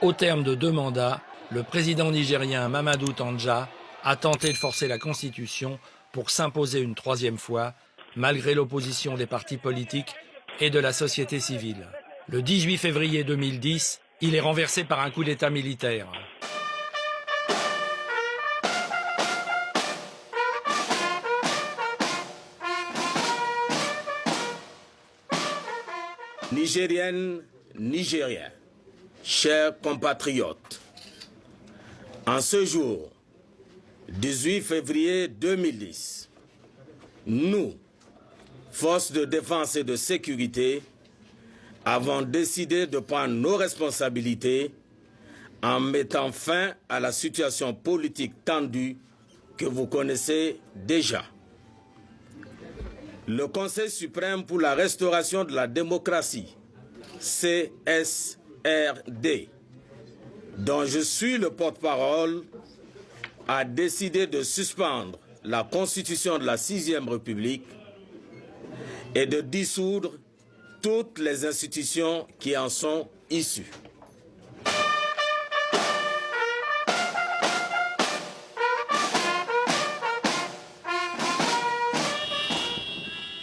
Au terme de 2 mandats, le président nigérien Mamadou Tandja a tenté de forcer la Constitution pour s'imposer une 3e fois, malgré l'opposition des partis politiques et de la société civile. Le 18 février 2010, il est renversé par un coup d'État militaire. Nigériennes, Nigériens, chers compatriotes, en ce jour, 18 février 2010, nous, forces de défense et de sécurité, avons décidé de prendre nos responsabilités en mettant fin à la situation politique tendue que vous connaissez déjà. Le Conseil suprême pour la restauration de la démocratie, CSRD, dont je suis le porte-parole, a décidé de suspendre la Constitution de la 6e République et de dissoudre toutes les institutions qui en sont issues.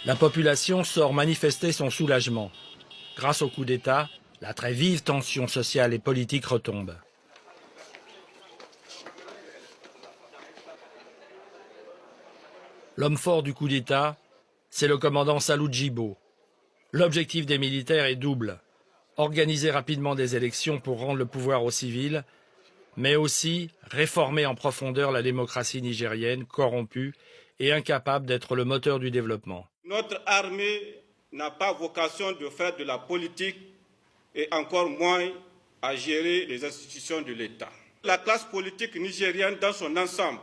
La population sort manifester son soulagement. Grâce au coup d'État, la très vive tension sociale et politique retombe. L'homme fort du coup d'État, c'est le commandant Salou Djibo. L'objectif des militaires est double. Organiser rapidement des élections pour rendre le pouvoir aux civils, mais aussi réformer en profondeur la démocratie nigérienne, corrompue et incapable d'être le moteur du développement. Notre armée n'a pas vocation de faire de la politique et encore moins à gérer les institutions de l'État. La classe politique nigérienne dans son ensemble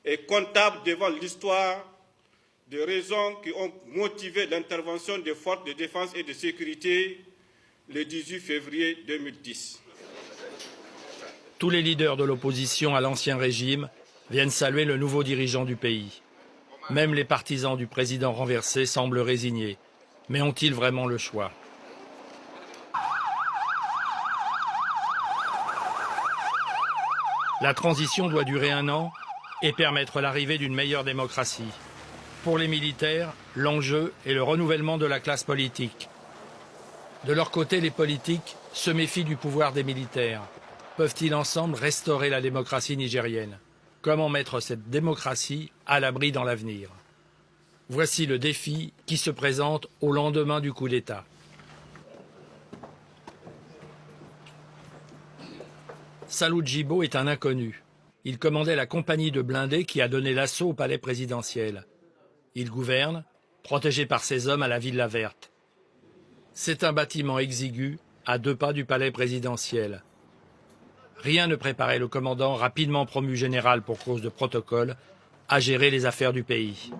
est comptable devant l'histoire des raisons qui ont motivé l'intervention des forces de défense et de sécurité le 18 février 2010. Tous les leaders de l'opposition à l'ancien régime viennent saluer le nouveau dirigeant du pays. Même les partisans du président renversé semblent résignés. Mais ont-ils vraiment le choix? La transition doit durer 1 an et permettre l'arrivée d'une meilleure démocratie. Pour les militaires, l'enjeu est le renouvellement de la classe politique. De leur côté, les politiques se méfient du pouvoir des militaires. Peuvent-ils ensemble restaurer la démocratie nigérienne? Comment mettre cette démocratie à l'abri dans l'avenir? Voici le défi qui se présente au lendemain du coup d'État. Salou Djibo est un inconnu. Il commandait la compagnie de blindés qui a donné l'assaut au palais présidentiel. Il gouverne, protégé par ses hommes à la Villa Verte. C'est un bâtiment exigu, à 2 pas du palais présidentiel. Rien ne préparait le commandant, rapidement promu général pour cause de protocole, à gérer les affaires du pays.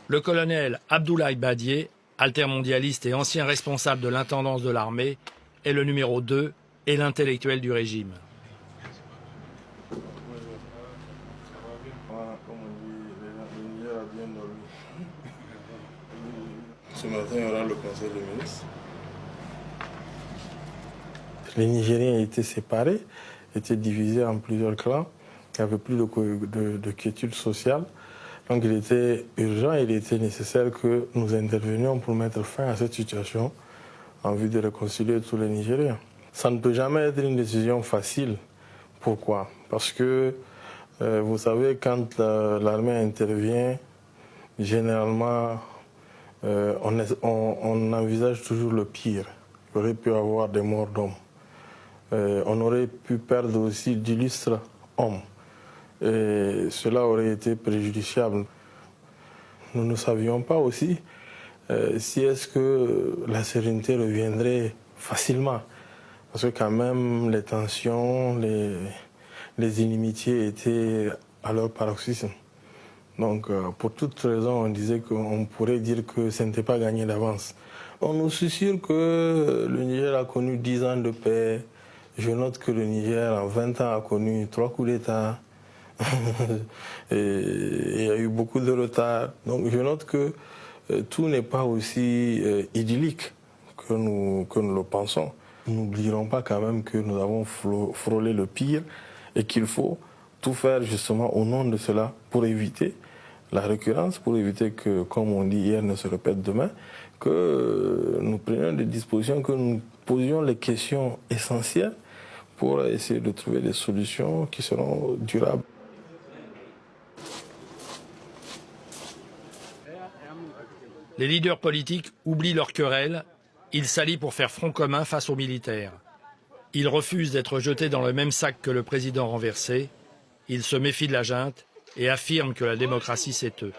Le colonel Abdoulaye Badié, altermondialiste et ancien responsable de l'intendance de l'armée, est le numéro 2 et l'intellectuel du régime. Ce matin, il y aura le conseil des ministres. Les Nigériens étaient séparés, étaient divisés en plusieurs clans. Il n'y avait plus de quiétude sociale. Donc il était urgent, il était nécessaire que nous intervenions pour mettre fin à cette situation en vue de réconcilier tous les Nigériens. Ça ne peut jamais être une décision facile. Pourquoi? Parce que, vous savez, quand l'armée intervient, généralement, on envisage toujours le pire. Il aurait pu y avoir des morts d'hommes. On aurait pu perdre aussi d'illustres hommes. Et cela aurait été préjudiciable. Nous ne savions pas aussi si est-ce que la sérénité reviendrait facilement. Parce que quand même, les tensions, les inimitiés étaient à leur paroxysme. Donc, pour toute raison, on disait qu'on pourrait dire que ce n'était pas gagné d'avance. On nous susurre que le Niger a connu 10 ans de paix, Je note que le Niger, en 20 ans, a connu 3 coups d'État. Et il y a eu beaucoup de retard. Donc je note que tout n'est pas aussi idyllique que nous le pensons. Nous n'oublierons pas quand même que nous avons frôlé le pire et qu'il faut tout faire justement au nom de cela pour éviter la récurrence, pour éviter que, comme on dit hier, ne se répète demain, que nous prenions des dispositions, que nous posions les questions essentielles pour essayer de trouver des solutions qui seront durables. Les leaders politiques oublient leurs querelles, ils s'allient pour faire front commun face aux militaires. Ils refusent d'être jetés dans le même sac que le président renversé, ils se méfient de la junte et affirment que la démocratie c'est eux.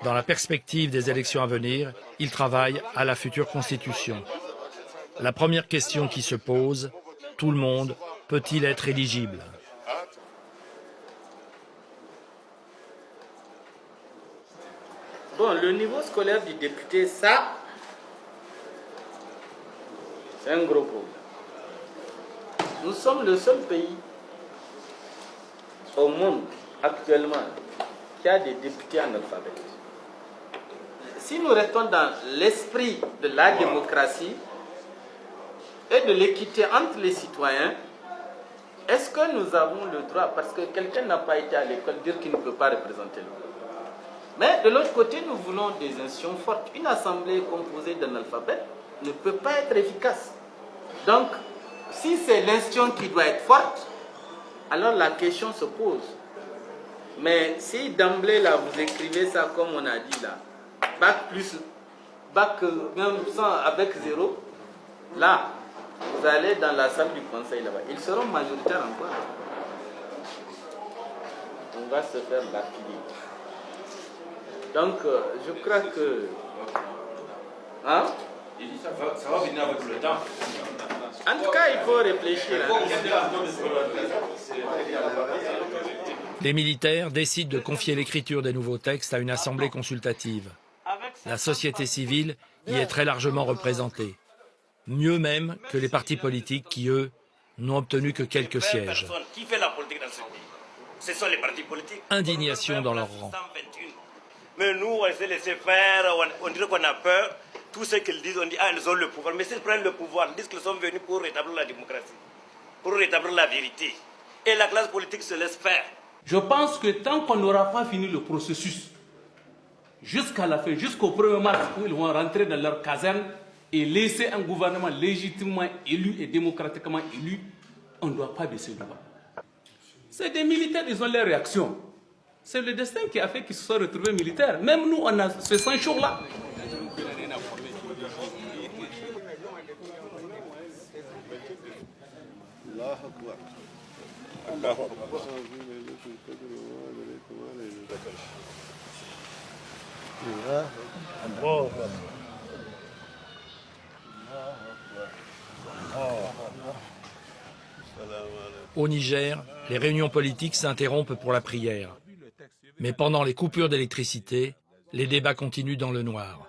Dans la perspective des élections à venir, ils travaillent à la future constitution. La première question qui se pose, tout le monde peut-il être éligible ? Bon, le niveau scolaire du député, ça, c'est un gros problème. Nous sommes le seul pays au monde actuellement qui a des députés analphabètes. Si nous restons dans l'esprit de la démocratie et de l'équité entre les citoyens, est-ce que nous avons le droit, parce que quelqu'un n'a pas été à l'école, dire qu'il ne peut pas représenter le peuple? Mais de l'autre côté, nous voulons des institutions fortes. Une assemblée composée d'analphabètes ne peut pas être efficace. Donc, si c'est l'institution qui doit être forte, alors la question se pose. Mais si d'emblée, là, vous écrivez ça comme on a dit là, bac même sans, avec 0, là, vous allez dans la salle du conseil là-bas. Ils seront majoritaires encore. On va se faire lapider. Donc, je crois que... Hein? Ça va venir avec le temps. En tout cas, il faut réfléchir. Les militaires décident de confier l'écriture des nouveaux textes à une assemblée consultative. La société civile y est très largement représentée. Mieux même que les partis politiques qui, eux, n'ont obtenu que quelques sièges. Qui fait la politique dans ce pays? Ce sont les partis politiques. Indignation dans leur rang. Mais nous, on s'est laissé faire, on dirait qu'on a peur. Tout ce qu'ils disent, on dit, ah, ils ont le pouvoir. Mais s'ils prennent le pouvoir, ils disent qu'ils sont venus pour rétablir la démocratie, pour rétablir la vérité. Et la classe politique se laisse faire. Je pense que tant qu'on n'aura pas fini le processus, jusqu'à la fin, jusqu'au 1er mars, où ils vont rentrer dans leur caserne et laisser un gouvernement légitimement élu et démocratiquement élu, on ne doit pas baisser le bras. C'est des militaires, ils ont leur réaction. C'est le destin qui a fait qu'ils se sont retrouvés militaires. Même nous, on a ce sang chaud-là. Au Niger, les réunions politiques s'interrompent pour la prière. Mais pendant les coupures d'électricité, les débats continuent dans le noir.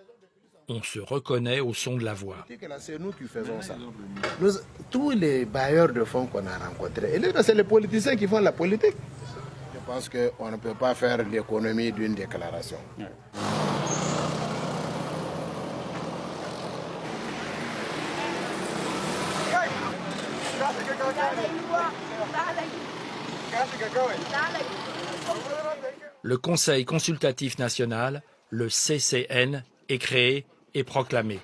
On se reconnaît au son de la voix. C'est nous qui faisons ça. Tous les bailleurs de fonds qu'on a rencontrés, c'est les politiciens qui font la politique. Je pense qu'on ne peut pas faire l'économie d'une déclaration. Le Conseil consultatif national, le CCN, est créé et proclamé.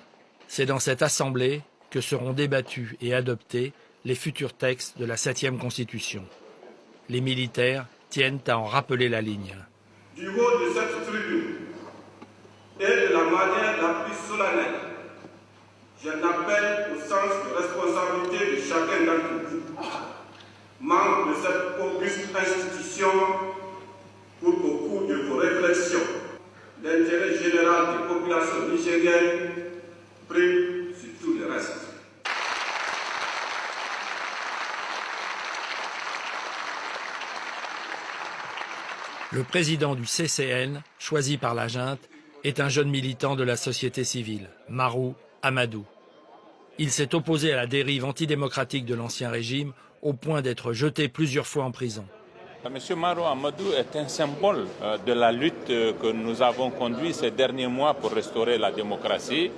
C'est dans cette assemblée que seront débattus et adoptés les futurs textes de la 7e Constitution. Les militaires tiennent à en rappeler la ligne. Du haut de cette tribune et de la manière la plus solennelle, je n'appelle au sens de responsabilité de chacun d'entre vous, membres de cette auguste institution, pour qu'au cours de vos réflexions, l'intérêt général des populations nigériennes prime sur tout le reste. Le président du CCN, choisi par la junte, est un jeune militant de la société civile, Marou Amadou. Il s'est opposé à la dérive antidémocratique de l'ancien régime au point d'être jeté plusieurs fois en prison. M. Maro Amadou est un symbole de la lutte que nous avons conduite ces derniers mois pour restaurer la démocratie.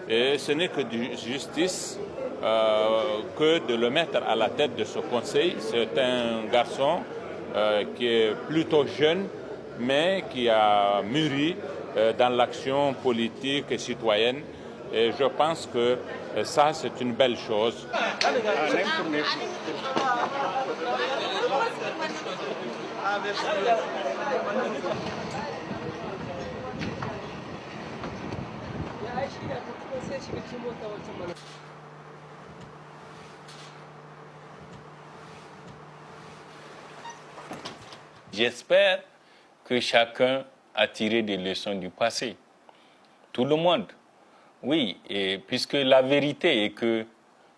Et ce n'est que de justice que de le mettre à la tête de ce conseil. C'est un garçon qui est plutôt jeune, mais qui a mûri dans l'action politique et citoyenne. Et je pense que ça, c'est une belle chose. J'espère que chacun a tiré des leçons du passé. Tout le monde. Oui, et puisque la vérité est que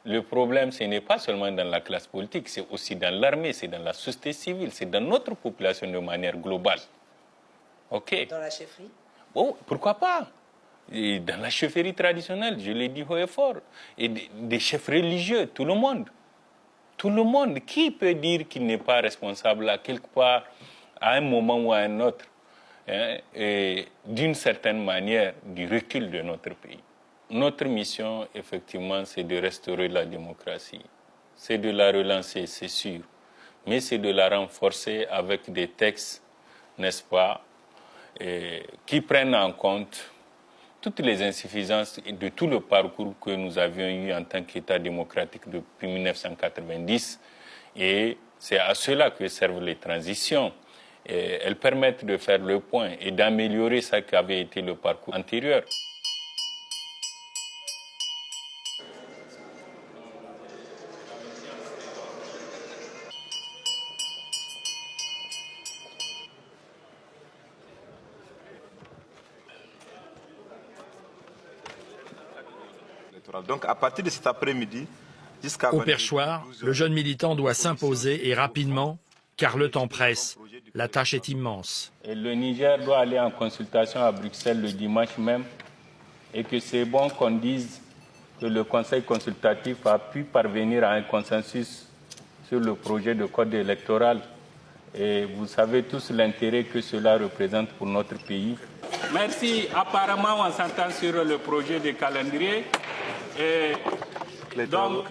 le problème, ce n'est pas seulement dans la classe politique, c'est aussi dans l'armée, c'est dans la société civile, c'est dans notre population de manière globale. OK. Dans la chefferie? Oh, pourquoi pas? Et dans la chefferie traditionnelle, je l'ai dit haut et fort. Et des chefs religieux, tout le monde. Tout le monde. Qui peut dire qu'il n'est pas responsable à quelque part, à un moment ou à un autre, hein, et d'une certaine manière, du recul de notre pays? Notre mission, effectivement, c'est de restaurer la démocratie. C'est de la relancer, c'est sûr. Mais c'est de la renforcer avec des textes, n'est-ce pas, qui prennent en compte toutes les insuffisances de tout le parcours que nous avions eu en tant qu'État démocratique depuis 1990. Et c'est à cela que servent les transitions. Et elles permettent de faire le point et d'améliorer ce qu'avait été le parcours antérieur. Donc à partir de cet après-midi, jusqu'à... Au perchoir, le jeune militant doit s'imposer et rapidement, car le temps presse. La tâche est immense. Et le Niger doit aller en consultation à Bruxelles le dimanche même et que c'est bon qu'on dise que le Conseil consultatif a pu parvenir à un consensus sur le projet de code électoral. Et vous savez tous l'intérêt que cela représente pour notre pays. Merci. Apparemment, on s'entend sur le projet de calendrier. Et donc,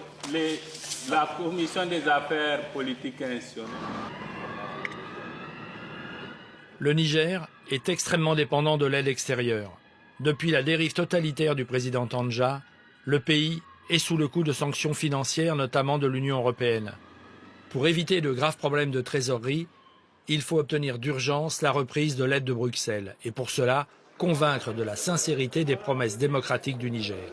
la commission des affaires politiques et institutionnelles. Le Niger est extrêmement dépendant de l'aide extérieure. Depuis la dérive totalitaire du président Tandja, le pays est sous le coup de sanctions financières, notamment de l'Union européenne. Pour éviter de graves problèmes de trésorerie, il faut obtenir d'urgence la reprise de l'aide de Bruxelles. Et pour cela, convaincre de la sincérité des promesses démocratiques du Niger.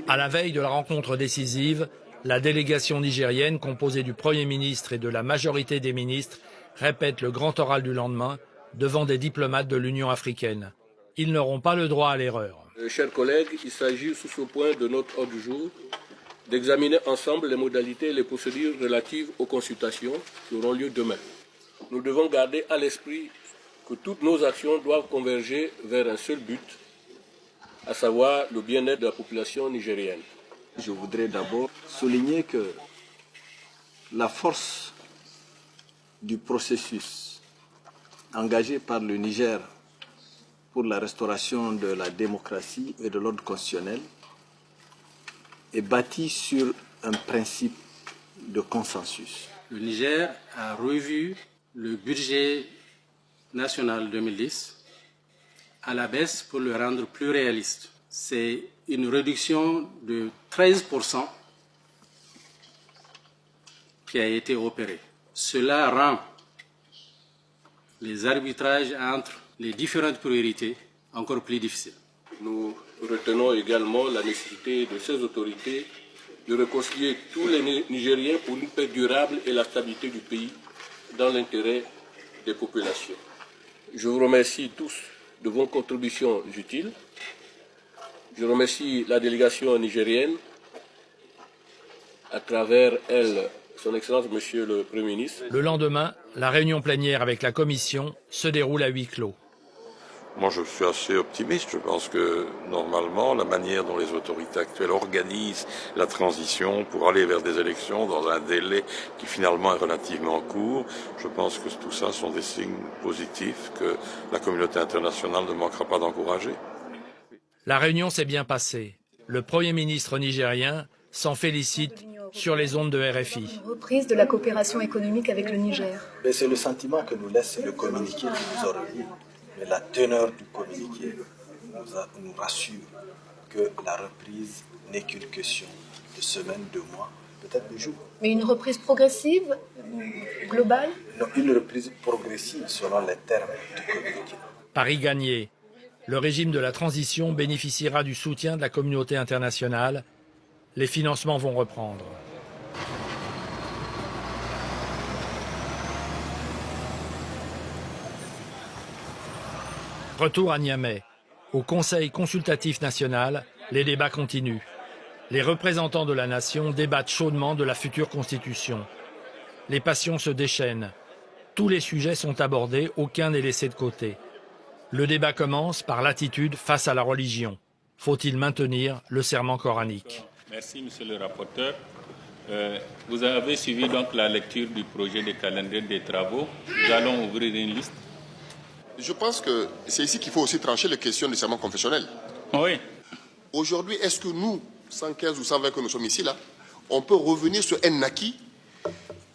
À la veille de la rencontre décisive, la délégation nigérienne, composée du Premier ministre et de la majorité des ministres, répète le grand oral du lendemain devant des diplomates de l'Union africaine. Ils n'auront pas le droit à l'erreur. Chers collègues, il s'agit sous ce point de notre ordre du jour d'examiner ensemble les modalités et les procédures relatives aux consultations qui auront lieu demain. Nous devons garder à l'esprit que toutes nos actions doivent converger vers un seul but, à savoir le bien-être de la population nigérienne. Je voudrais d'abord souligner que la force du processus engagé par le Niger pour la restauration de la démocratie et de l'ordre constitutionnel est bâtie sur un principe de consensus. Le Niger a revu le budget national 2010 à la baisse pour le rendre plus réaliste. C'est une réduction de 13% qui a été opérée. Cela rend les arbitrages entre les différentes priorités encore plus difficiles. Nous retenons également la nécessité de ces autorités de réconcilier tous les Nigériens pour une paix durable et la stabilité du pays dans l'intérêt des populations. Je vous remercie tous de vos contributions utiles. Je remercie la délégation nigérienne, à travers elle, Son Excellence, Monsieur le Premier ministre. Le lendemain, la réunion plénière avec la Commission se déroule à huis clos. Moi, je suis assez optimiste. Je pense que, normalement, la manière dont les autorités actuelles organisent la transition pour aller vers des élections dans un délai qui, finalement, est relativement court, je pense que tout ça sont des signes positifs que la communauté internationale ne manquera pas d'encourager. La réunion s'est bien passée. Le Premier ministre nigérien s'en félicite sur les ondes de RFI. Reprise de la coopération économique avec le Niger. C'est le sentiment que nous laisse le communiqué qui nous aurait dit. Mais la teneur du communiqué nous rassure que la reprise n'est qu'une question de semaines, de mois, peut-être de jours. Mais une reprise progressive, globale? Non, une reprise progressive selon les termes du communiqué. Paris gagné. Le régime de la transition bénéficiera du soutien de la communauté internationale. Les financements vont reprendre. Retour à Niamey. Au Conseil consultatif national, les débats continuent. Les représentants de la nation débattent chaudement de la future constitution. Les passions se déchaînent. Tous les sujets sont abordés, aucun n'est laissé de côté. Le débat commence par l'attitude face à la religion. Faut-il maintenir le serment coranique? Merci, monsieur le rapporteur. Vous avez suivi donc la lecture du projet de calendrier des travaux. Nous allons ouvrir une liste. Je pense que c'est ici qu'il faut aussi trancher les questions du serment confessionnel. Oui. Aujourd'hui, est-ce que nous, 115 ou 120 que nous sommes ici, là, on peut revenir sur un acquis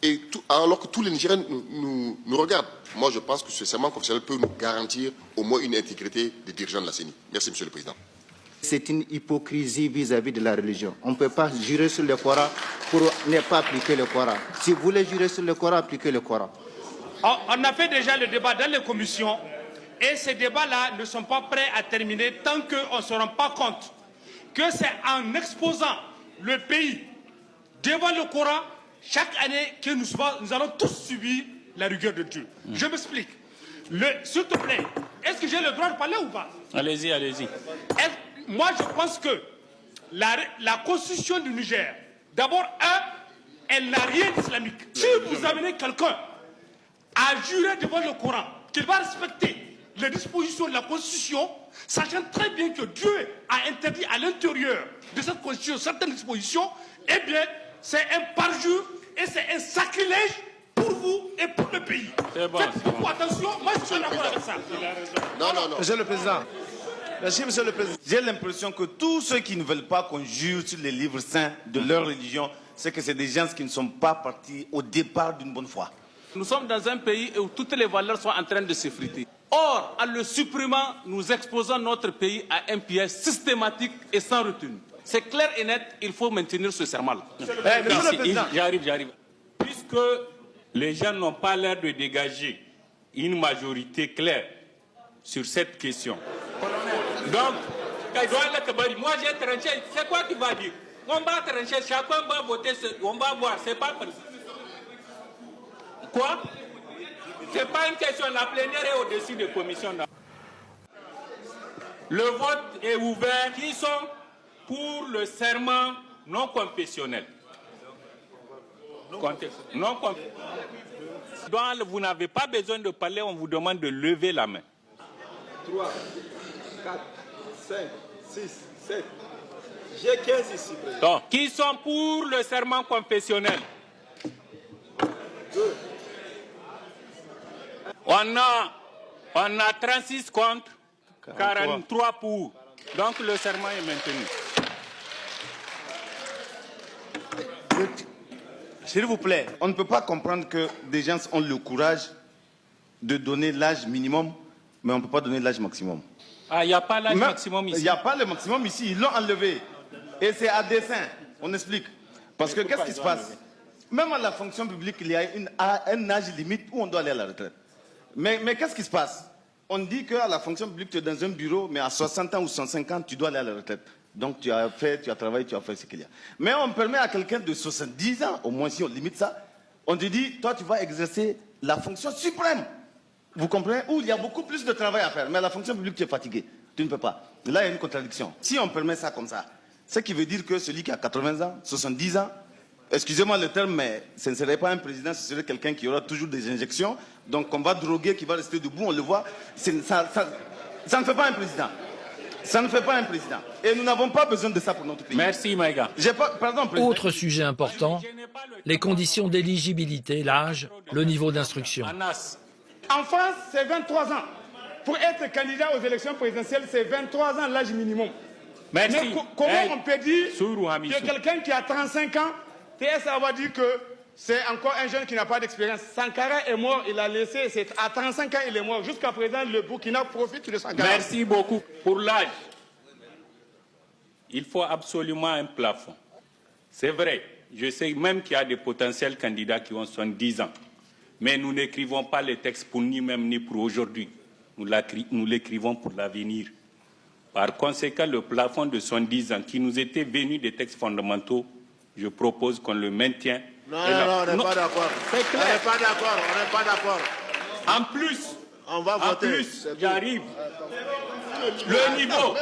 et alors que tous les Nigériens nous regardent? Moi, je pense que ce serment confessionnel peut nous garantir au moins une intégrité des dirigeants de la CENI. Merci, Monsieur le Président. C'est une hypocrisie vis-à-vis de la religion. On ne peut pas jurer sur le Coran pour ne pas appliquer le Coran. Si vous voulez jurer sur le Coran, appliquez le Coran. On a fait déjà le débat dans les commissions et ces débats-là ne sont pas prêts à terminer tant qu'on ne se rend pas compte que c'est en exposant le pays devant le Coran chaque année que nous allons tous subir la rigueur de Dieu. Je m'explique. S'il te plaît, est-ce que j'ai le droit de parler ou pas? Allez-y, allez-y. Moi, je pense que la constitution du Niger, d'abord, elle n'a rien d'islamique. Si vous amenez quelqu'un à jurer devant le Coran qu'il va respecter les dispositions de la Constitution, sachant très bien que Dieu a interdit à l'intérieur de cette Constitution certaines dispositions, eh bien, c'est un parjure et c'est un sacrilège pour vous et pour le pays. Faites beaucoup attention, moi je suis d'accord avec ça. Non. Monsieur le Président, merci, Monsieur le Président. J'ai l'impression que tous ceux qui ne veulent pas qu'on jure sur les livres saints de leur religion, c'est que c'est des gens qui ne sont pas partis au départ d'une bonne foi. Nous sommes dans un pays où toutes les valeurs sont en train de s'effriter. Or, en le supprimant, nous exposons notre pays à un piège systématique et sans retenue. C'est clair et net, il faut maintenir ce serment-là. J'arrive. Puisque les gens n'ont pas l'air de dégager une majorité claire sur cette question. Donc, moi j'ai tranché, c'est quoi tu vas dire? On va trancher, chacun va voter, on va voir, c'est pas possible. Quoi? C'est pas une question, la plénière est au-dessus des commissions. Le vote est ouvert. Qui sont pour le serment non confessionnel? Non confessionnel. Donc, vous n'avez pas besoin de parler, on vous demande de lever la main. 3, 4, 5, 6, 7. J'ai 15 ici. Donc, qui sont pour le serment confessionnel? 2. On a 36 contre, 43 pour. Donc le serment est maintenu. S'il vous plaît, on ne peut pas comprendre que des gens ont le courage de donner l'âge minimum, mais on ne peut pas donner l'âge maximum. Ah, il n'y a pas l'âge maximum ici. Il n'y a pas le maximum ici, ils l'ont enlevé. Et c'est à dessein, on explique. Parce que qu'est-ce qui se passe? Même à la fonction publique, il y a un âge limite où on doit aller à la retraite. Mais qu'est-ce qui se passe? On dit qu'à la fonction publique, tu es dans un bureau, mais à 60 ans ou 150 ans, tu dois aller à la retraite. Donc tu as travaillé, tu as fait ce qu'il y a. Mais on permet à quelqu'un de 70 ans, au moins si on limite ça, on te dit, toi tu vas exercer la fonction suprême. Vous comprenez? Où il y a beaucoup plus de travail à faire. Mais à la fonction publique, tu es fatigué. Tu ne peux pas. Là, il y a une contradiction. Si on permet ça comme ça, ce qui veut dire que celui qui a 80 ans, 70 ans, excusez-moi le terme, mais ce ne serait pas un président, ce serait quelqu'un qui aura toujours des injections. Donc on va droguer, qui va rester debout, on le voit. Ça ne fait pas un président. Ça ne fait pas un président. Et nous n'avons pas besoin de ça pour notre pays. Merci, Maïga. Autre sujet important, les conditions d'éligibilité, l'âge, le niveau d'instruction. En France, c'est 23 ans. Pour être candidat aux élections présidentielles, c'est 23 ans l'âge minimum. Merci. Mais comment on peut dire que quelqu'un qui a 35 ans, TSA va dire que c'est encore un jeune qui n'a pas d'expérience. Sankara est mort, il a laissé, à 35 ans il est mort. Jusqu'à présent, le Burkina profite de Sankara. Merci beaucoup. Pour l'âge, il faut absolument un plafond. C'est vrai, je sais même qu'il y a des potentiels candidats qui ont 70 ans. Mais nous n'écrivons pas les textes pour nous-mêmes ni pour aujourd'hui. Nous l'écrivons pour l'avenir. Par conséquent, le plafond de 70 ans qui nous était venu des textes fondamentaux, je propose qu'on le maintienne. Non, on n'est pas d'accord. C'est clair. On n'est pas d'accord, on n'est pas d'accord. En plus, on va voter. J'arrive. Le niveau,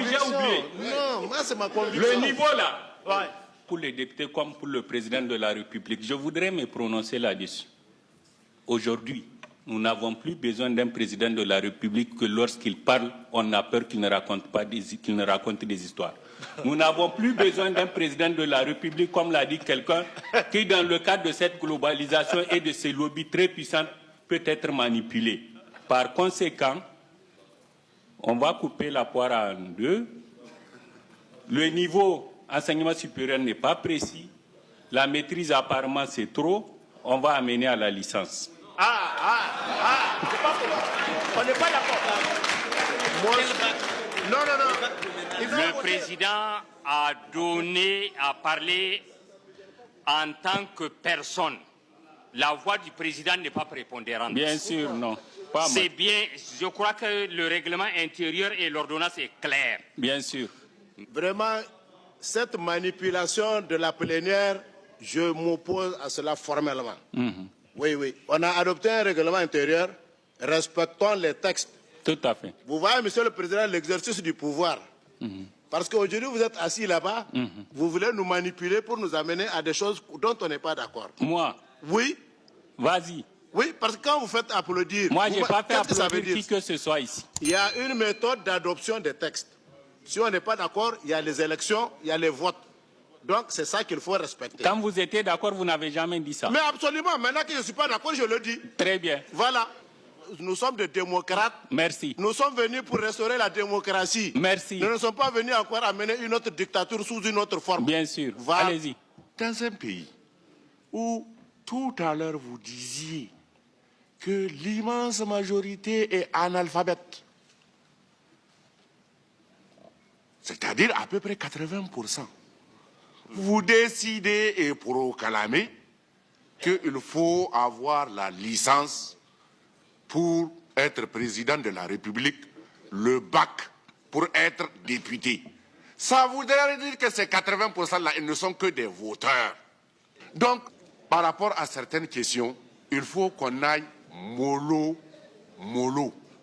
j'ai oublié. Non, moi c'est ma conviction. Le niveau là, pour les députés comme pour le président de la République, je voudrais me prononcer là-dessus. Aujourd'hui, nous n'avons plus besoin d'un président de la République que lorsqu'il parle, on a peur qu'il ne raconte des histoires. Nous n'avons plus besoin d'un président de la République, comme l'a dit quelqu'un, qui dans le cadre de cette globalisation et de ces lobbies très puissants peut être manipulé. Par conséquent, on va couper la poire en deux. Le niveau enseignement supérieur n'est pas précis. La maîtrise apparemment c'est trop. On va amener à la licence. On n'est pas d'accord. Non. Le président a parlé en tant que personne. La voix du président n'est pas prépondérante. Bien sûr, non. C'est bien, je crois que le règlement intérieur et l'ordonnance est clair. Bien sûr. Vraiment, cette manipulation de la plénière, je m'oppose à cela formellement. Oui. On a adopté un règlement intérieur, respectons les textes. Tout à fait. Vous voyez, Monsieur le Président, l'exercice du pouvoir. Parce qu'aujourd'hui, vous êtes assis là-bas, vous voulez nous manipuler pour nous amener à des choses dont on n'est pas d'accord. Moi? Oui. Vas-y. Oui, parce que quand vous faites applaudir... Moi, je n'ai pas fait applaudir qui que ce soit ici. Il y a une méthode d'adoption des textes. Si on n'est pas d'accord, il y a les élections, il y a les votes. Donc, c'est ça qu'il faut respecter. Quand vous étiez d'accord, vous n'avez jamais dit ça. Mais absolument. Maintenant que je ne suis pas d'accord, je le dis. Très bien. Voilà. Nous sommes des démocrates. Merci. Nous sommes venus pour restaurer la démocratie. Merci. Nous ne sommes pas venus encore amener une autre dictature sous une autre forme. Bien sûr. Voilà. Allez-y. Dans un pays où tout à l'heure vous disiez que l'immense majorité est analphabète, c'est-à-dire à peu près 80%, vous décidez et proclamez qu'il faut avoir la licence pour être président de la République, le bac pour être député. Ça voudrait dire que ces 80%-là, ils ne sont que des voteurs. Donc, par rapport à certaines questions, il faut qu'on aille mollo.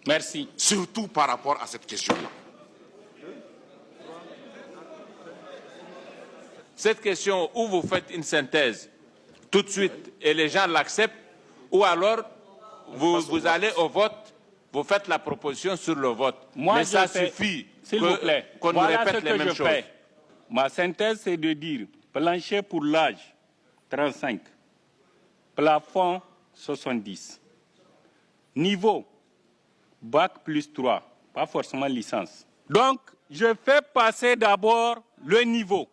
Merci. Surtout par rapport à cette question-là. Cette question, où vous faites une synthèse tout de suite et les gens l'acceptent, ou alors vous allez au vote, vous faites la proposition sur le vote. Moi, mais ça suffit qu'on nous répète les mêmes choses. Ma synthèse, c'est de dire plancher pour l'âge, 35. Plafond, 70. Niveau, bac plus 3, pas forcément licence. Donc, je fais passer d'abord le niveau.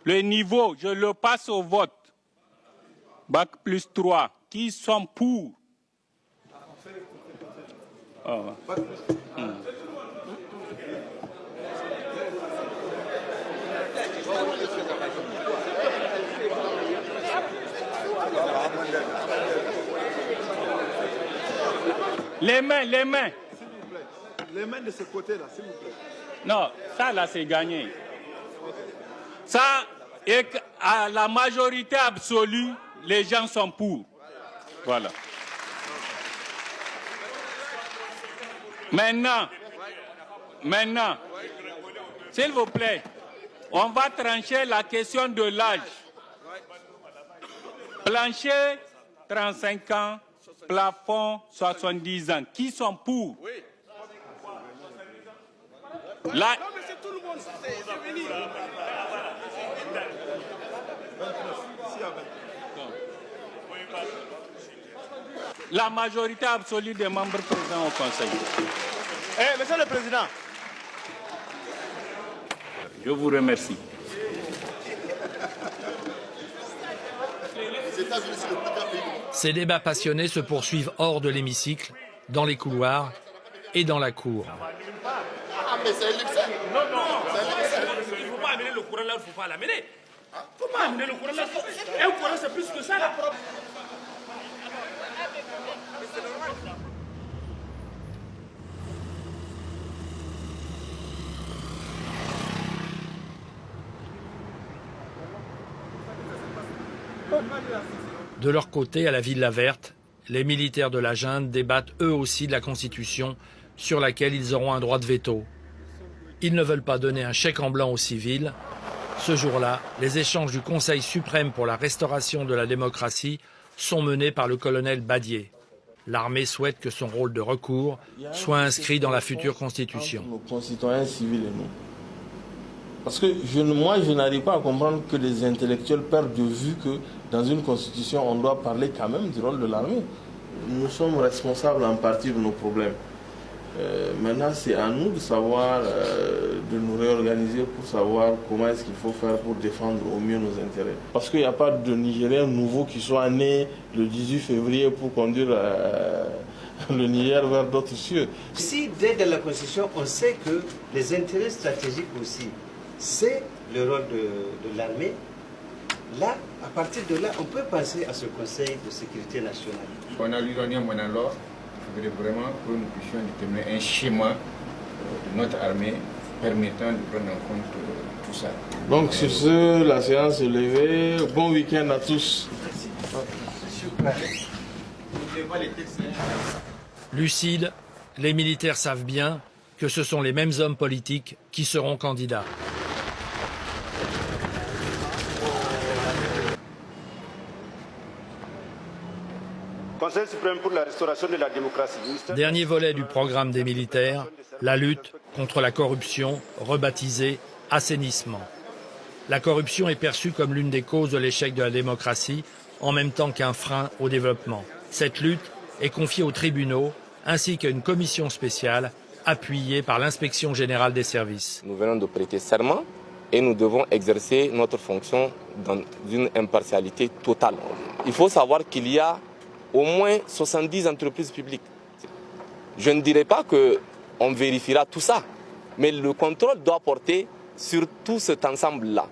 Le niveau, je le passe au vote. Bac plus 3, qui sont pour? Les mains. S'il vous plaît. Les mains de ce côté-là, s'il vous plaît. Non, ça là, c'est gagné. Ça, et à la majorité absolue, les gens sont pour. Voilà. Maintenant, s'il vous plaît, on va trancher la question de l'âge. Plancher, 35 ans, plafond, 70 ans. Qui sont pour? La majorité absolue des membres présents au Conseil. Monsieur le Président. Je vous remercie. Ces débats passionnés se poursuivent hors de l'hémicycle, dans les couloirs et dans la cour. Ah, mais c'est l'excès. Non, il ne faut pas amener le courant là, il ne faut pas l'amener. Comment amener le courant là? Un courant, c'est plus que ça là. De leur côté, à la Villa Verte, les militaires de la junte débattent eux aussi de la Constitution sur laquelle ils auront un droit de veto. Ils ne veulent pas donner un chèque en blanc aux civils. Ce jour-là, les échanges du Conseil suprême pour la restauration de la démocratie sont menés par le colonel Badier. L'armée souhaite que son rôle de recours soit inscrit dans la future Constitution. Nos concitoyens civils et nous. Parce que moi, je n'arrive pas à comprendre que les intellectuels perdent de vue que dans une constitution, on doit parler quand même du rôle de l'armée. Nous sommes responsables en partie de nos problèmes. Maintenant, c'est à nous de savoir, de nous réorganiser pour savoir comment est-ce qu'il faut faire pour défendre au mieux nos intérêts. Parce qu'il n'y a pas de Nigériens nouveaux qui soient nés le 18 février pour conduire le Niger vers d'autres cieux. Si dès dans la Constitution, on sait que les intérêts stratégiques aussi, c'est le rôle de l'armée, là, à partir de là, on peut penser à ce Conseil de sécurité nationale. On a l'Iranien Monalor, il faudrait vraiment que nous puissions déterminer un schéma de notre armée permettant de prendre en compte tout ça. Donc sur ce, la séance est levée. Bon week-end à tous. Lucides, les militaires savent bien que ce sont les mêmes hommes politiques qui seront candidats. Conseil suprême pour la restauration de la démocratie. Dernier volet du programme des militaires, la lutte contre la corruption, rebaptisée assainissement. La corruption est perçue comme l'une des causes de l'échec de la démocratie, en même temps qu'un frein au développement. Cette lutte est confiée aux tribunaux ainsi qu'à une commission spéciale appuyée par l'inspection générale des services. Nous venons de prêter serment et nous devons exercer notre fonction dans une impartialité totale. Il faut savoir qu'il y a au moins 70 entreprises publiques. Je ne dirais pas qu'on vérifiera tout ça, mais le contrôle doit porter sur tout cet ensemble-là.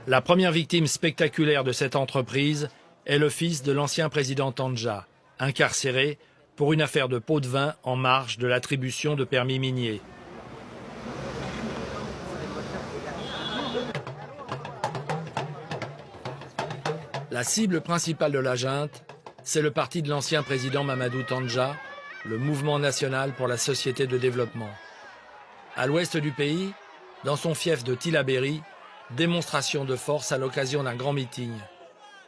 La première victime spectaculaire de cette entreprise est le fils de l'ancien président Tandja, incarcéré pour une affaire de pots de vin en marge de l'attribution de permis miniers. La cible principale de la junte, c'est le parti de l'ancien président Mamadou Tandja, le Mouvement national pour la société de développement. À l'ouest du pays, dans son fief de Tillabéri, démonstration de force à l'occasion d'un grand meeting.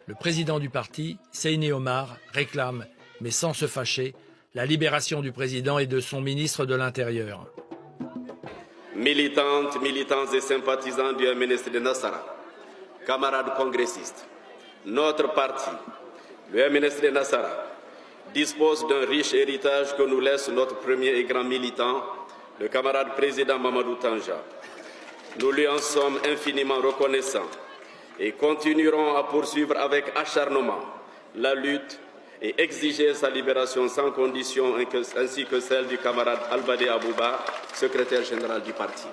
Le président du parti, Seyni Omar, réclame, mais sans se fâcher, la libération du président et de son ministre de l'Intérieur. Militantes, militants et sympathisants du MNSD Nassara, camarades congressistes, notre parti, le MNSD Nassara, dispose d'un riche héritage que nous laisse notre premier et grand militant, le camarade président Mamadou Tandja. Nous lui en sommes infiniment reconnaissants et continuerons à poursuivre avec acharnement la lutte et exiger sa libération sans condition ainsi que celle du camarade Albadé Abouba, secrétaire général du parti.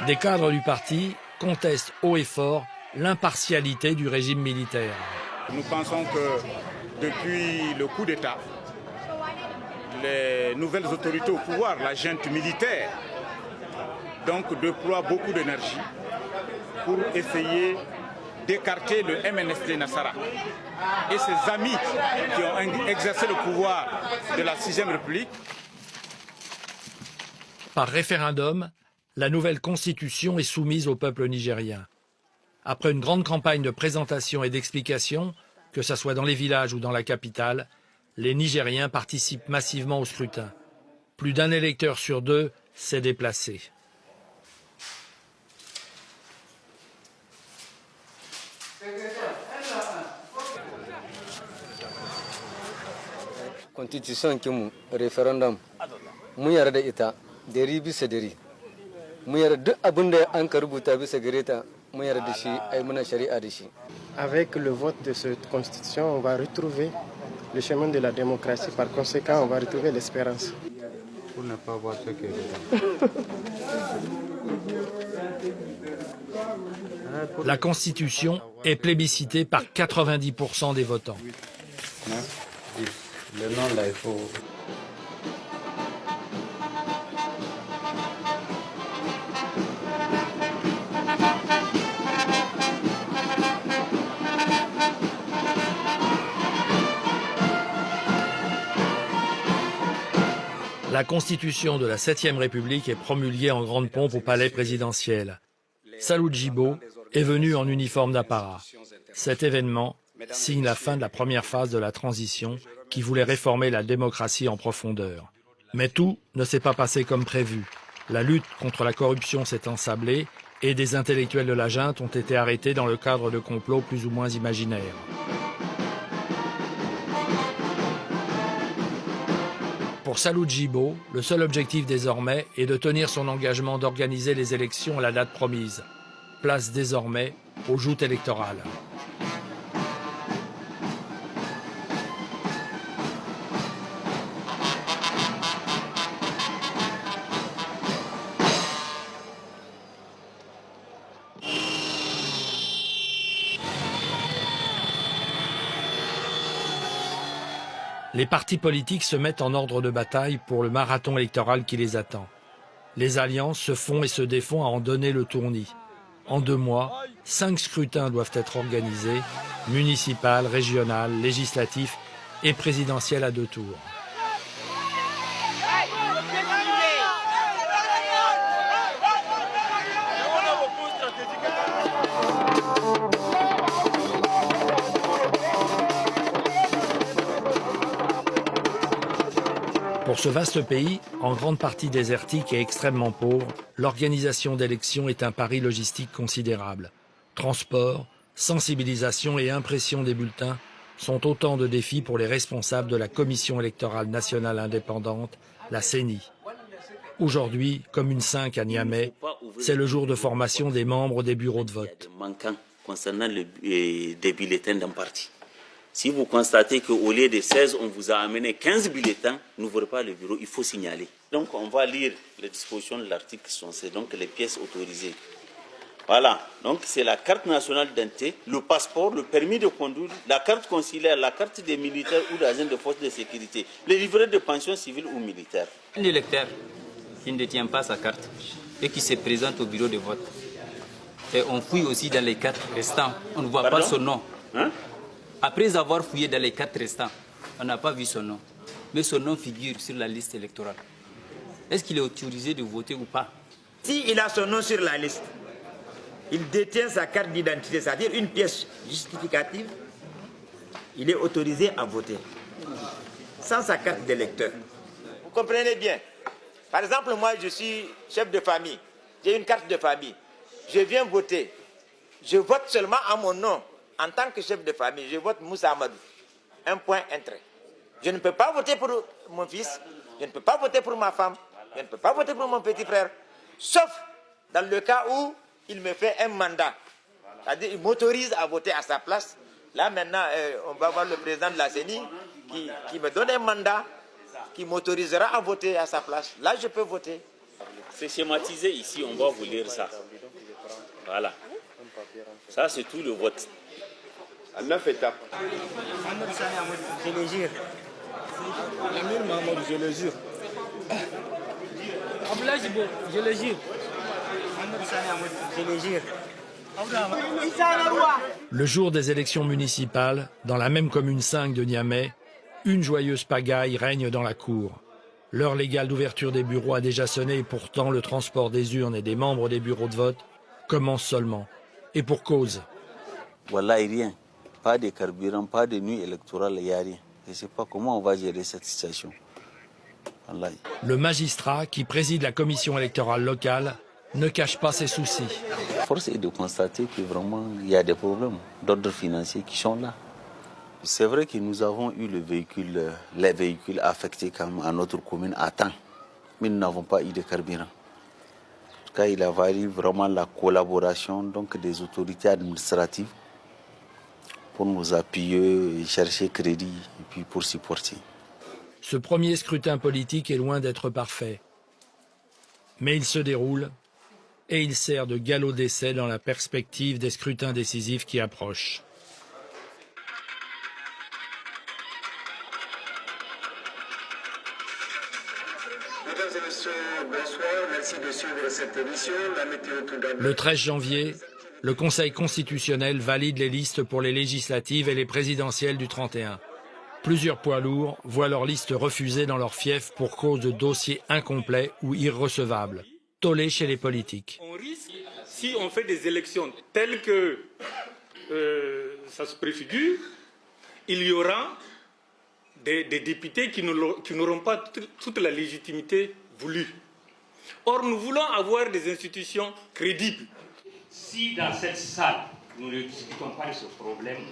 Des cadres du parti contestent haut et fort l'impartialité du régime militaire. Nous pensons que depuis le coup d'État, les nouvelles autorités au pouvoir, la junte militaire, donc déploie beaucoup d'énergie pour essayer d'écarter le MNSD Nassara et ses amis qui ont exercé le pouvoir de la 6e République. Par référendum, la nouvelle constitution est soumise au peuple nigérien. Après une grande campagne de présentation et d'explication que ce soit dans les villages ou dans la capitale, les Nigériens participent massivement au scrutin. Plus d'un électeur sur deux s'est déplacé. Constitution kimu referendum mun yarda ita dari bisa dari mun yarda duk abin da an ka rubuta bisa gare ta mun yarda shi ai muna shari'a da shi. Avec le vote de cette constitution, on va retrouver le chemin de la démocratie. Par conséquent, on va retrouver l'espérance. Pour ne pas voir ce que La Constitution est plébiscitée par 90% des votants. Le nom là, il faut... La Constitution de la 7e République est promulguée en grande pompe au palais présidentiel. Salou Djibo est venu en uniforme d'apparat. Cet événement signe la fin de la première phase de la transition qui voulait réformer la démocratie en profondeur. Mais tout ne s'est pas passé comme prévu. La lutte contre la corruption s'est ensablée et des intellectuels de la junte ont été arrêtés dans le cadre de complots plus ou moins imaginaires. Pour Salou Djibo, le seul objectif désormais est de tenir son engagement d'organiser les élections à la date promise. Place désormais aux joutes électorales. Les partis politiques se mettent en ordre de bataille pour le marathon électoral qui les attend. Les alliances se font et se défont à en donner le tournis. En 2 mois, 5 scrutins doivent être organisés, municipal, régional, législatif et présidentiel à 2 tours. Pour ce vaste pays, en grande partie désertique et extrêmement pauvre, l'organisation d'élections est un pari logistique considérable. Transport, sensibilisation et impression des bulletins sont autant de défis pour les responsables de la Commission électorale nationale indépendante, la CENI. Aujourd'hui, commune 5 à Niamey, c'est le jour de formation des membres des bureaux de vote. Concernant des bulletins d'un parti. Si vous constatez qu'au lieu de 16, on vous a amené 15 bulletins, n'ouvrez pas le bureau, il faut signaler. Donc on va lire les dispositions de l'article 66, donc les pièces autorisées. Voilà, donc c'est la carte nationale d'identité, le passeport, le permis de conduire, la carte consulaire, la carte des militaires ou d'agents de forces de sécurité, les livrets de pension civile ou militaire. Un électeur qui ne détient pas sa carte et qui se présente au bureau de vote. Et on fouille aussi dans les cartes restantes, on ne voit pas son nom. Hein? Après avoir fouillé dans les 4 restants, on n'a pas vu son nom. Mais son nom figure sur la liste électorale. Est-ce qu'il est autorisé de voter ou pas? S'il a son nom sur la liste, il détient sa carte d'identité, c'est-à-dire une pièce justificative, il est autorisé à voter. Sans sa carte d'électeur. Vous comprenez bien? Par exemple, moi, je suis chef de famille. J'ai une carte de famille. Je viens voter. Je vote seulement à mon nom. En tant que chef de famille, je vote Moussa Amadou. Un point, un trait. Je ne peux pas voter pour mon fils, je ne peux pas voter pour ma femme, je ne peux pas voter pour mon petit frère, sauf dans le cas où il me fait un mandat. C'est-à-dire qu'il m'autorise à voter à sa place. Là maintenant, on va voir le président de la CENI qui me donne un mandat, qui m'autorisera à voter à sa place. Là, je peux voter. C'est schématisé ici, on va vous lire ça. Voilà. Ça, c'est tout le vote. À 9 étapes. Je le jure. Amir Mahmoud, je le jure. Abdoulaye Djibo, je le jure. Je le jure. Le jour des élections municipales, dans la même commune 5 de Niamey, une joyeuse pagaille règne dans la cour. L'heure légale d'ouverture des bureaux a déjà sonné et pourtant le transport des urnes et des membres des bureaux de vote commence seulement. Et pour cause. Voilà, rien. pas de carburant, pas de nuit électorale, il n'y a rien. Je ne sais pas comment on va gérer cette situation. Wallahi. Le magistrat qui préside la commission électorale locale ne cache pas ses soucis. Force est de constater que vraiment il y a des problèmes d'ordre financier qui sont là. C'est vrai que nous avons eu les véhicules affectés quand même à notre commune à temps, mais nous n'avons pas eu de carburant. En tout cas, il a fallu vraiment la collaboration donc, des autorités administratives pour nous appuyer et chercher crédit et puis pour supporter. Ce premier scrutin politique est loin d'être parfait. Mais il se déroule et il sert de galop d'essai dans la perspective des scrutins décisifs qui approchent. Mesdames et messieurs, bonsoir. Merci de suivre cette émission. La météo tout d'abord. Le 13 janvier, le Conseil constitutionnel valide les listes pour les législatives et les présidentielles du 31. Plusieurs poids lourds voient leur liste refusée dans leur fief pour cause de dossiers incomplets ou irrecevables. Tollé chez les politiques. On risque, si on fait des élections telles que ça se préfigure, il y aura des députés qui n'auront pas toute la légitimité voulue. Or, nous voulons avoir des institutions crédibles. Si dans cette salle, nous ne discutons pas de ce problème,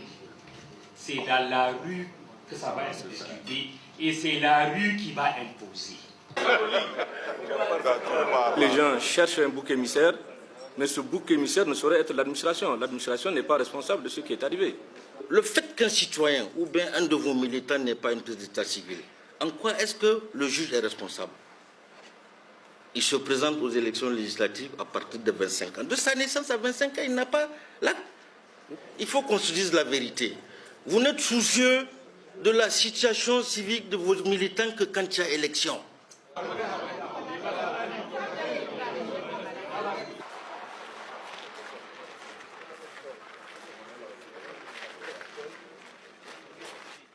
c'est dans la rue que ça va être discuté et c'est la rue qui va imposer. Les gens cherchent un bouc émissaire, mais ce bouc émissaire ne saurait être l'administration. L'administration n'est pas responsable de ce qui est arrivé. Le fait qu'un citoyen ou bien un de vos militants n'ait pas une pièce d'état civil, en quoi est-ce que le juge est responsable? Il se présente aux élections législatives à partir de 25 ans. De sa naissance à 25 ans, il n'a pas... Là, il faut qu'on se dise la vérité. Vous n'êtes soucieux de la situation civique de vos militants que quand il y a élection.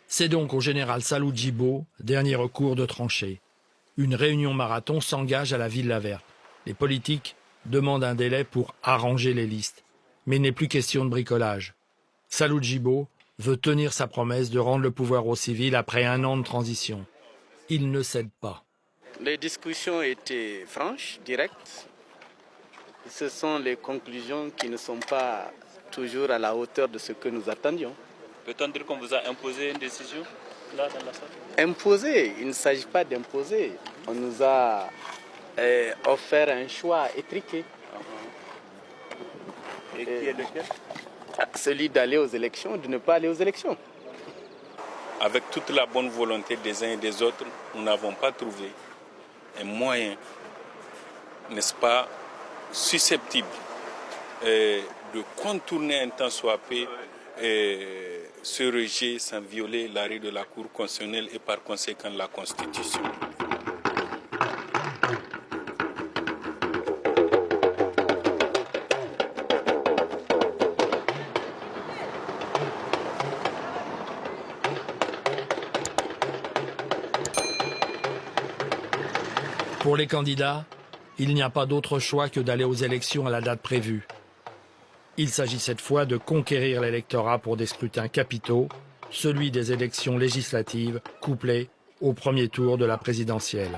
C'est donc au général Salou Djibo, dernier recours de tranchée. Une réunion marathon s'engage à la Villa Verte. Les politiques demandent un délai pour arranger les listes. Mais il n'est plus question de bricolage. Salou Djibo veut tenir sa promesse de rendre le pouvoir aux civils après 1 an de transition. Il ne cède pas. Les discussions étaient franches, directes. Ce sont les conclusions qui ne sont pas toujours à la hauteur de ce que nous attendions. Peut-on dire qu'on vous a imposé une décision là dans la salle? Imposer, il ne s'agit pas d'imposer. On nous a offert un choix étriqué. Et qui est lequel? Celui d'aller aux élections ou de ne pas aller aux élections. Avec toute la bonne volonté des uns et des autres, nous n'avons pas trouvé un moyen, n'est-ce pas, susceptible de contourner un temps soit peu ce rejet sans violer l'arrêt de la Cour constitutionnelle et par conséquent la Constitution. Pour les candidats, il n'y a pas d'autre choix que d'aller aux élections à la date prévue. Il s'agit cette fois de conquérir l'électorat pour des scrutins capitaux, celui des élections législatives couplé au premier tour de la présidentielle.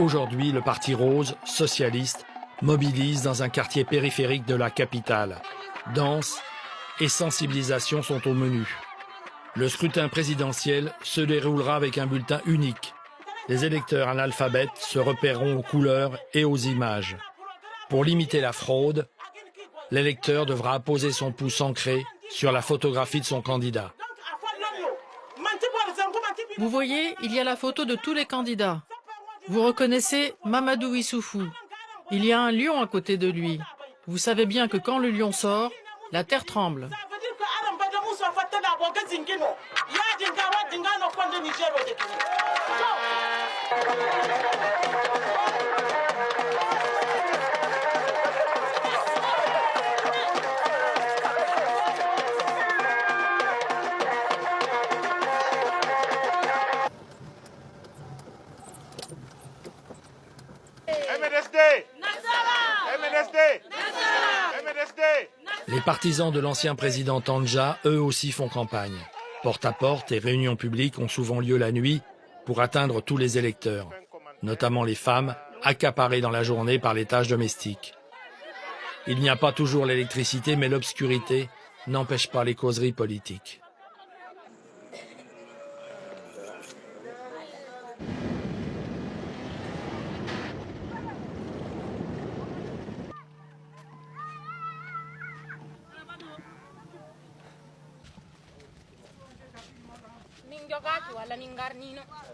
Aujourd'hui, le Parti rose, socialiste, mobilise dans un quartier périphérique de la capitale. Danse et sensibilisation sont au menu. Le scrutin présidentiel se déroulera avec un bulletin unique. Les électeurs analphabètes se repéreront aux couleurs et aux images. Pour limiter la fraude, l'électeur devra apposer son pouce ancré sur la photographie de son candidat. Vous voyez, il y a la photo de tous les candidats. Vous reconnaissez Mamadou Issoufou. Il y a un lion à côté de lui. Vous savez bien que quand le lion sort, la terre tremble. MNSD! MNSD! MNSD! Les partisans de l'ancien président Tandja, eux aussi, font campagne. Porte-à-porte et réunions publiques ont souvent lieu la nuit pour atteindre tous les électeurs, notamment les femmes, accaparées dans la journée par les tâches domestiques. Il n'y a pas toujours l'électricité, mais l'obscurité n'empêche pas les causeries politiques.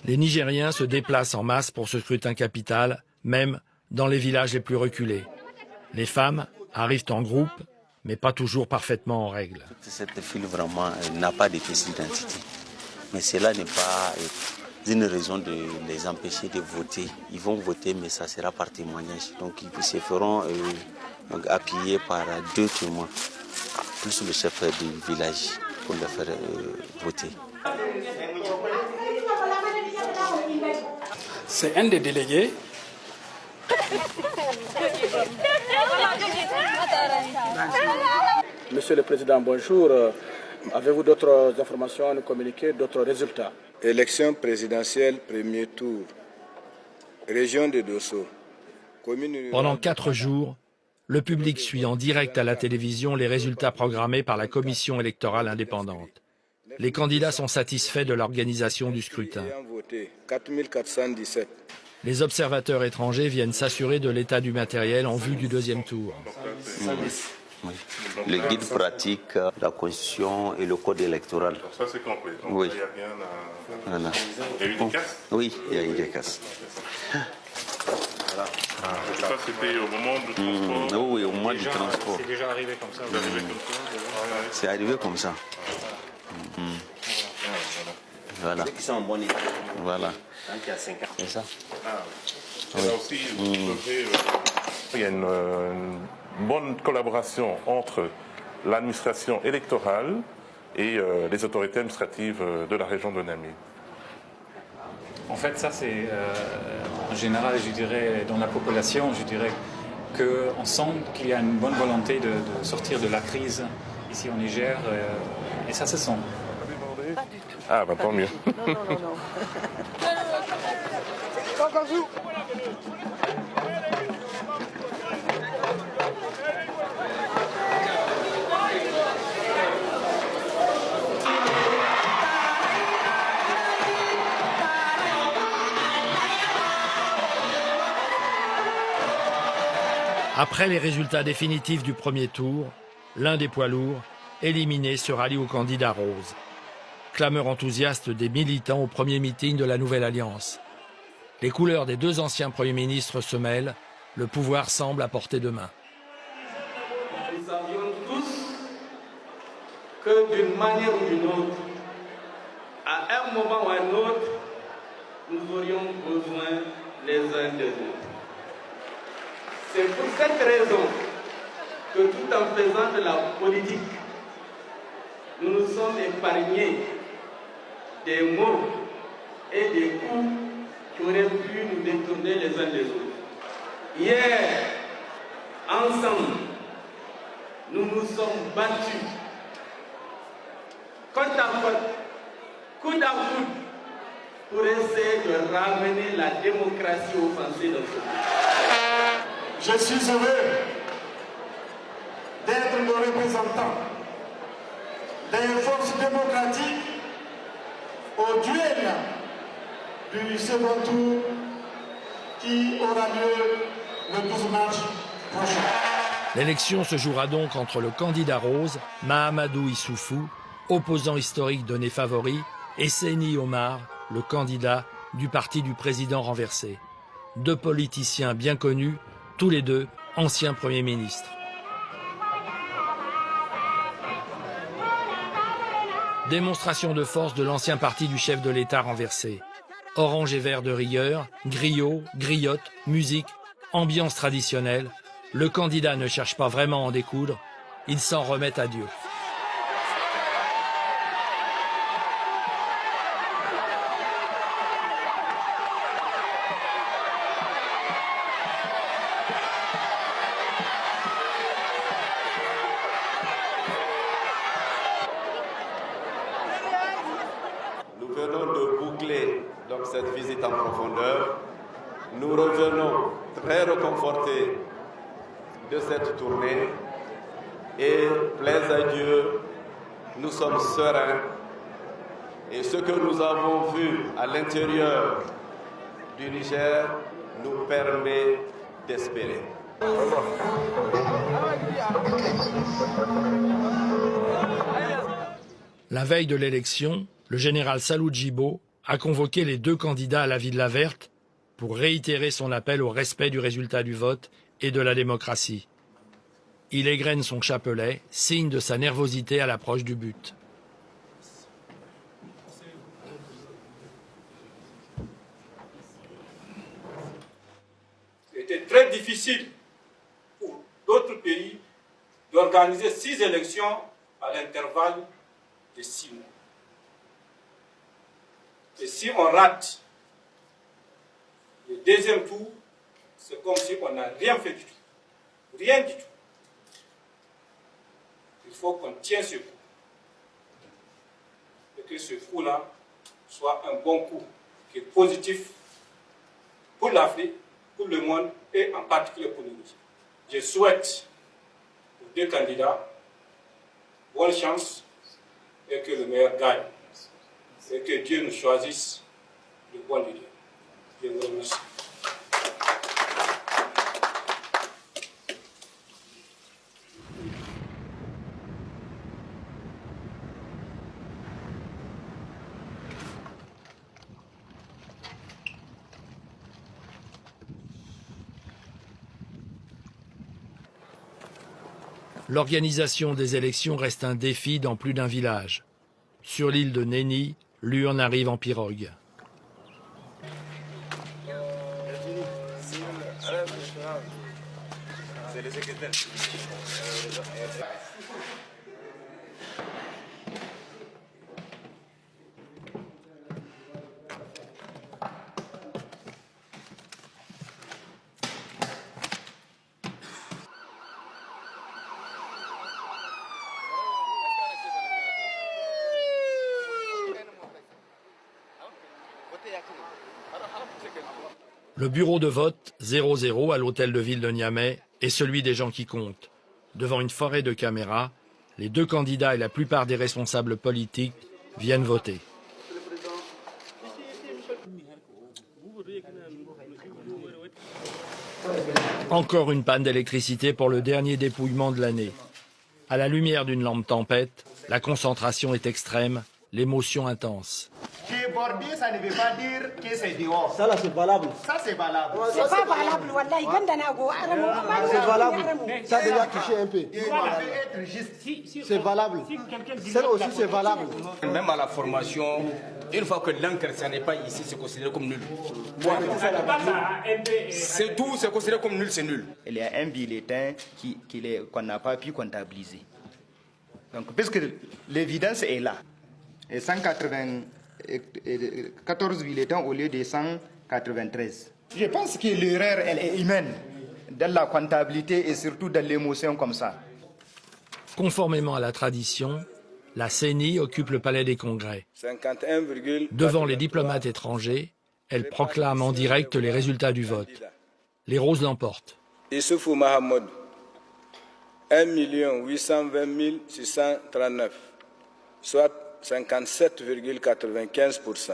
Les Nigériens se déplacent en masse pour ce scrutin capital, même dans les villages les plus reculés. Les femmes arrivent en groupe, mais pas toujours parfaitement en règle. Cette file vraiment n'a pas de pièce d'identité. Mais cela n'est pas une raison de les empêcher de voter. Ils vont voter, mais ça sera par témoignage. Donc ils se feront appuyer par 2 témoins, plus le chef du village, pour les faire voter. C'est un des délégués. Monsieur le Président, bonjour. Avez-vous d'autres informations à nous communiquer, d'autres résultats? Élection présidentielle, premier tour. Région de Dosso. Pendant 4 jours, le public suit en direct à la télévision les résultats programmés par la commission électorale indépendante. Les candidats sont satisfaits de l'organisation du scrutin. 4417. Les observateurs étrangers viennent s'assurer de l'état du matériel en vue du deuxième tour. Oui. Le guide pratique, la constitution et le code électoral. Ça c'est complet. Donc, oui. Il n'y a rien à... Voilà. Il y a eu des casses? Oui, il y a eu des casses. Voilà. Ça c'était au moment du transport? Oui, au moment du transport. C'est déjà arrivé comme ça? C'est arrivé comme ça. Voilà. Ceux qui sont en bon état. Voilà. Il y a 5 ans. C'est ça. Et là aussi, il y a une bonne collaboration entre l'administration électorale et les autorités administratives de la région de Niamey. En fait, ça c'est en général, je dirais, dans la population, je dirais qu'on sent qu'il y a une bonne volonté de sortir de la crise ici au Niger, et ça se sent. Pas du tout. Ah, bah tant mieux. Non. Après les résultats définitifs du premier tour, l'un des poids lourds, éliminé, se rallie au candidat Rose. Clameur enthousiaste des militants au premier meeting de la Nouvelle Alliance. Les couleurs des 2 anciens premiers ministres se mêlent, le pouvoir semble à portée de main. Nous savions tous que d'une manière ou d'une autre, à un moment ou à un autre, nous aurions besoin les uns des autres. C'est pour cette raison que tout en faisant de la politique, nous nous sommes épargnés des mots et des coups qui auraient pu nous détourner les uns des autres. Hier, ensemble, nous nous sommes battus côte à côte, coude à coude, pour essayer de ramener la démocratie offensée dans ce pays. Je suis heureux d'être le représentant des forces démocratiques au duel du second tour qui aura lieu le 12 mars prochain. L'élection se jouera donc entre le candidat Rose, Mahamadou Issoufou, opposant historique donné favori, et Seyni Omar, le candidat du parti du président renversé. 2 politiciens bien connus, tous les 2 anciens premiers ministres. Démonstration de force de l'ancien parti du chef de l'État renversé. Orange et vert de rigueur, griots, griottes, musique, ambiance traditionnelle. Le candidat ne cherche pas vraiment à en découdre, il s'en remet à Dieu. cette visite en profondeur. Nous revenons très réconfortés de cette tournée et, plaise à Dieu, nous sommes sereins. Et ce que nous avons vu à l'intérieur du Niger nous permet d'espérer. La veille de l'élection, le général Salou Djibo a convoqué les deux candidats à la Villa Verte pour réitérer son appel au respect du résultat du vote et de la démocratie. Il égrène son chapelet, signe de sa nervosité à l'approche du but. C'était très difficile pour d'autres pays d'organiser 6 élections à l'intervalle de 6 mois. Et si on rate le deuxième tour, c'est comme si on n'a rien fait du tout. Rien du tout. Il faut qu'on tienne ce coup. Et que ce coup-là soit un bon coup, qui est positif pour l'Afrique, pour le monde et en particulier pour nous. Je souhaite aux deux candidats bonne chance et que le meilleur gagne. Et que Dieu nous choisisse le bon leader. Je vous remercie. L'organisation des élections reste un défi dans plus d'un village. Sur l'île de Néni, l'urne arrive en pirogue. Le bureau de vote 00 à l'hôtel de ville de Niamey est celui des gens qui comptent. Devant une forêt de caméras, les deux candidats et la plupart des responsables politiques viennent voter. Encore une panne d'électricité pour le dernier dépouillement de l'année. À la lumière d'une lampe tempête, la concentration est extrême, l'émotion intense. Déborder, ça ne veut pas dire que c'est dehors. Ça là, c'est valable. Ça, c'est valable. C'est pas valable, wallahi. C'est valable. Ça a déjà touché un peu. Il doit être juste. C'est valable. Celle aussi, c'est valable. Même à la formation, une fois que l'encre, ça n'est pas ici, c'est considéré comme nul. C'est tout, c'est considéré comme nul, c'est nul. Il y a un bulletin qu'on n'a pas pu comptabiliser. Donc, puisque l'évidence est là. Et 194 bulletins au lieu de 193. Je pense que l'erreur, elle est humaine dans la comptabilité et surtout dans l'émotion comme ça. Conformément à la tradition, la CENI occupe le palais des congrès. 51, devant les diplomates étrangers, elle proclame en direct les résultats du vote. Les roses l'emportent. Issoufou Mahamoud, 1 820 639, soit 57,95%.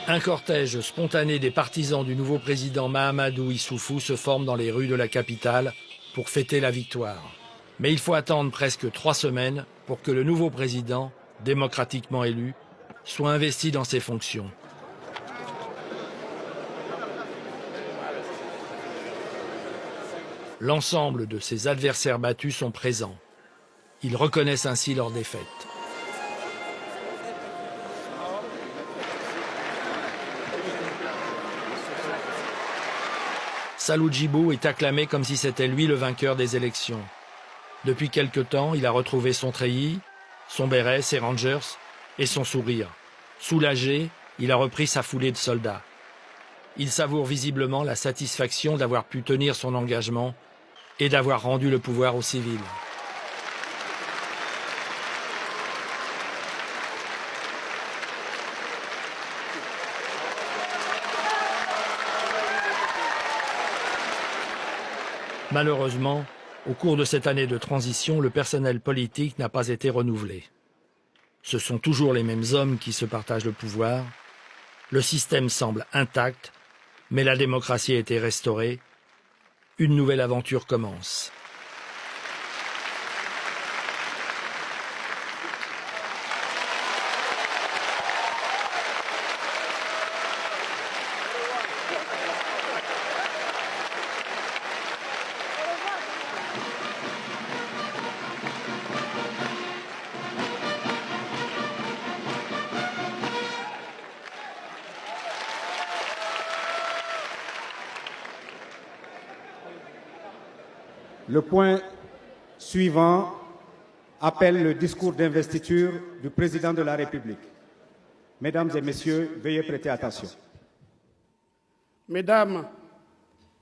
Un cortège spontané des partisans du nouveau président Mahamadou Issoufou se forme dans les rues de la capitale pour fêter la victoire. Mais il faut attendre presque 3 semaines pour que le nouveau président, démocratiquement élu, soit investi dans ses fonctions. L'ensemble de ses adversaires battus sont présents. Ils reconnaissent ainsi leur défaite. Salou Djibo est acclamé comme si c'était lui le vainqueur des élections. Depuis quelque temps, il a retrouvé son treillis, son béret, ses rangers et son sourire. Soulagé, il a repris sa foulée de soldats. Il savoure visiblement la satisfaction d'avoir pu tenir son engagement et d'avoir rendu le pouvoir aux civils. Malheureusement, au cours de cette année de transition, le personnel politique n'a pas été renouvelé. Ce sont toujours les mêmes hommes qui se partagent le pouvoir. Le système semble intact, mais la démocratie a été restaurée. Une nouvelle aventure commence. Le point suivant appelle le discours d'investiture du président de la République. Mesdames et messieurs, veuillez prêter attention. Mesdames,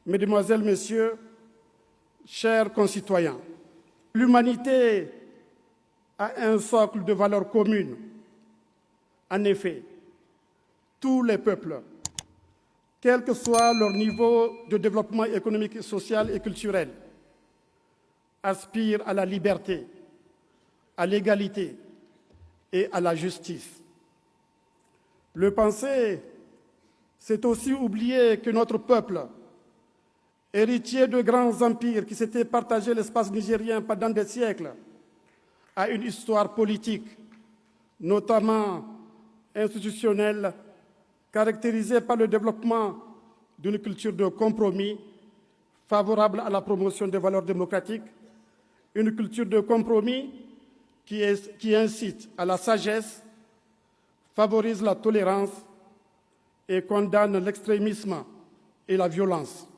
Mesdemoiselles, Messieurs, chers concitoyens, l'humanité a un socle de valeurs communes. En effet, tous les peuples, quel que soit leur niveau de développement économique, social et culturel, aspirent à la liberté, à l'égalité et à la justice. Le penser, c'est aussi oublier que notre peuple, héritier de grands empires qui s'étaient partagé l'espace nigérien pendant des siècles, a une histoire politique, notamment institutionnelle, caractérisée par le développement d'une culture de compromis favorable à la promotion des valeurs démocratiques, une culture de compromis qui incite à la sagesse, favorise la tolérance et condamne l'extrémisme et la violence.